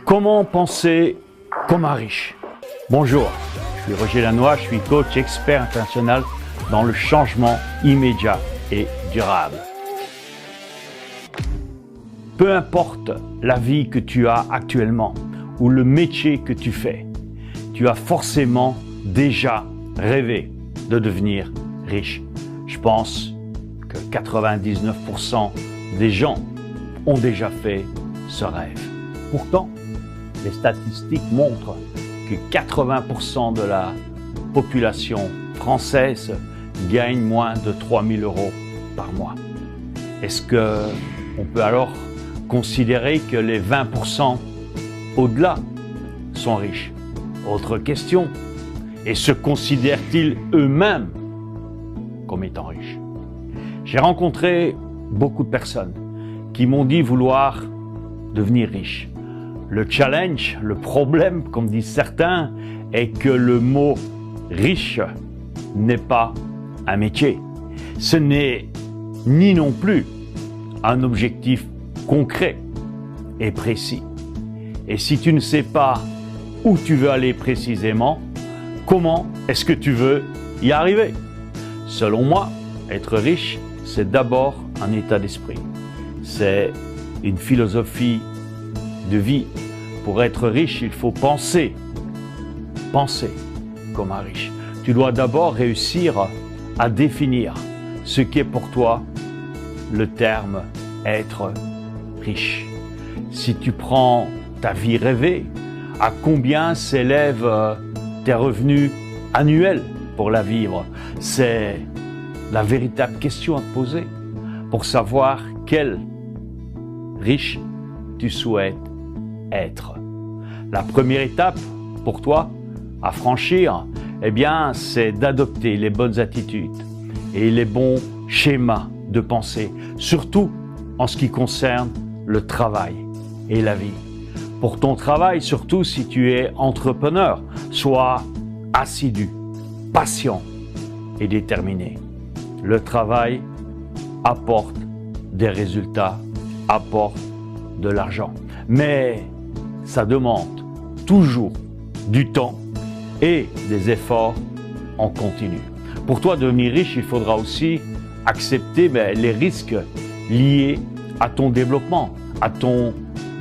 Comment penser comme un riche? Bonjour, je suis Roger Lannoy, je suis coach expert international dans le changement immédiat et durable. Peu importe la vie que tu as actuellement ou le métier que tu fais, tu as forcément déjà rêvé de devenir riche. Je pense que 99% des gens ont déjà fait ce rêve. Pourtant, les statistiques montrent que 80% de la population française gagne moins de 3 000 € par mois. Est-ce qu'on peut alors considérer que les 20% au-delà sont riches? Autre question, et se considèrent-ils eux-mêmes comme étant riches? J'ai rencontré beaucoup de personnes qui m'ont dit vouloir devenir riches. Le challenge, le problème, comme disent certains, est que le mot riche n'est pas un métier. Ce n'est ni non plus un objectif concret et précis. Et si tu ne sais pas où tu veux aller précisément, comment est-ce que tu veux y arriver? Selon moi, être riche, c'est d'abord un état d'esprit. C'est une philosophie de vie. Pour être riche, il faut penser comme un riche. Tu dois d'abord réussir à définir ce qu'est pour toi le terme être riche. Si tu prends ta vie rêvée, à combien s'élèvent tes revenus annuels pour la vivre? C'est la véritable question à te poser pour savoir quel riche tu souhaites être. La première étape pour toi à franchir, eh bien, c'est d'adopter les bonnes attitudes et les bons schémas de pensée, surtout en ce qui concerne le travail et la vie. Pour ton travail, surtout si tu es entrepreneur, sois assidu, patient et déterminé. Le travail apporte des résultats, apporte de l'argent. Mais ça demande toujours du temps et des efforts en continu. Pour toi devenir riche, il faudra aussi accepter les risques liés à ton développement, à ton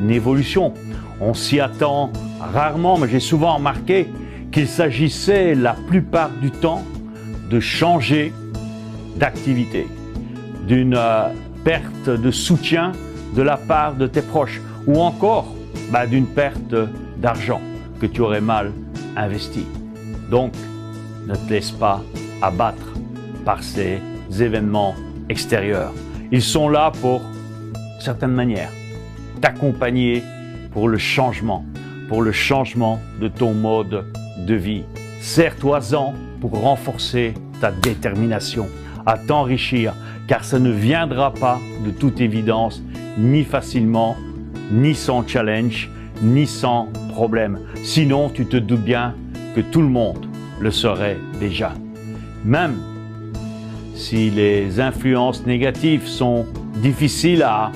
évolution. On s'y attend rarement, mais j'ai souvent remarqué qu'il s'agissait la plupart du temps de changer d'activité, d'une perte de soutien de la part de tes proches ou encore d'une perte d'argent que tu aurais mal investi. Donc, ne te laisse pas abattre par ces événements extérieurs. Ils sont là pour, d'une certaine manière, t'accompagner pour le changement de ton mode de vie. Sers-toi-en pour renforcer ta détermination à t'enrichir, car ça ne viendra pas de toute évidence, ni facilement, ni sans challenge, ni sans problème. Sinon, tu te doutes bien que tout le monde le saurait déjà. Même si les influences négatives sont difficiles à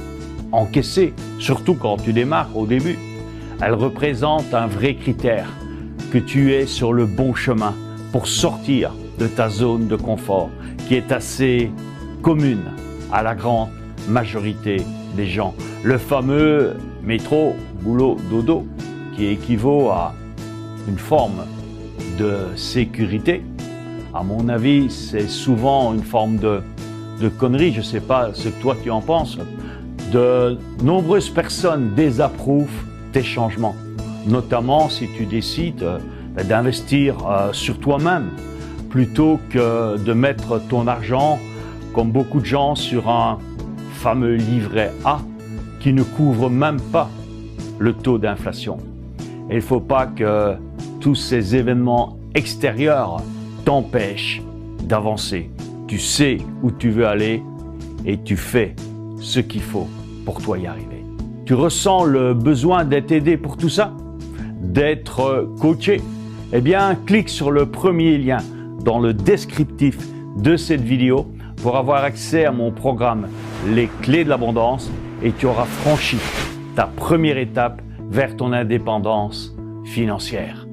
encaisser, surtout quand tu démarres au début, elles représentent un vrai critère que tu es sur le bon chemin pour sortir de ta zone de confort, qui est assez commune à la grande majorité des gens. Le fameux métro, boulot, dodo, qui équivaut à une forme de sécurité. À mon avis, c'est souvent une forme de connerie. Je ne sais pas ce que toi tu en penses. De nombreuses personnes désapprouvent tes changements, notamment si tu décides d'investir sur toi-même plutôt que de mettre ton argent, comme beaucoup de gens, sur un fameux livret A qui ne couvre même pas le taux d'inflation. Et il ne faut pas que tous ces événements extérieurs t'empêchent d'avancer. Tu sais où tu veux aller et tu fais ce qu'il faut pour toi y arriver. Tu ressens le besoin d'être aidé pour tout ça? D'être coaché? Eh bien, clique sur le premier lien dans le descriptif de cette vidéo pour avoir accès à mon programme Les Clés de l'Abondance et tu auras franchi ta première étape vers ton indépendance financière.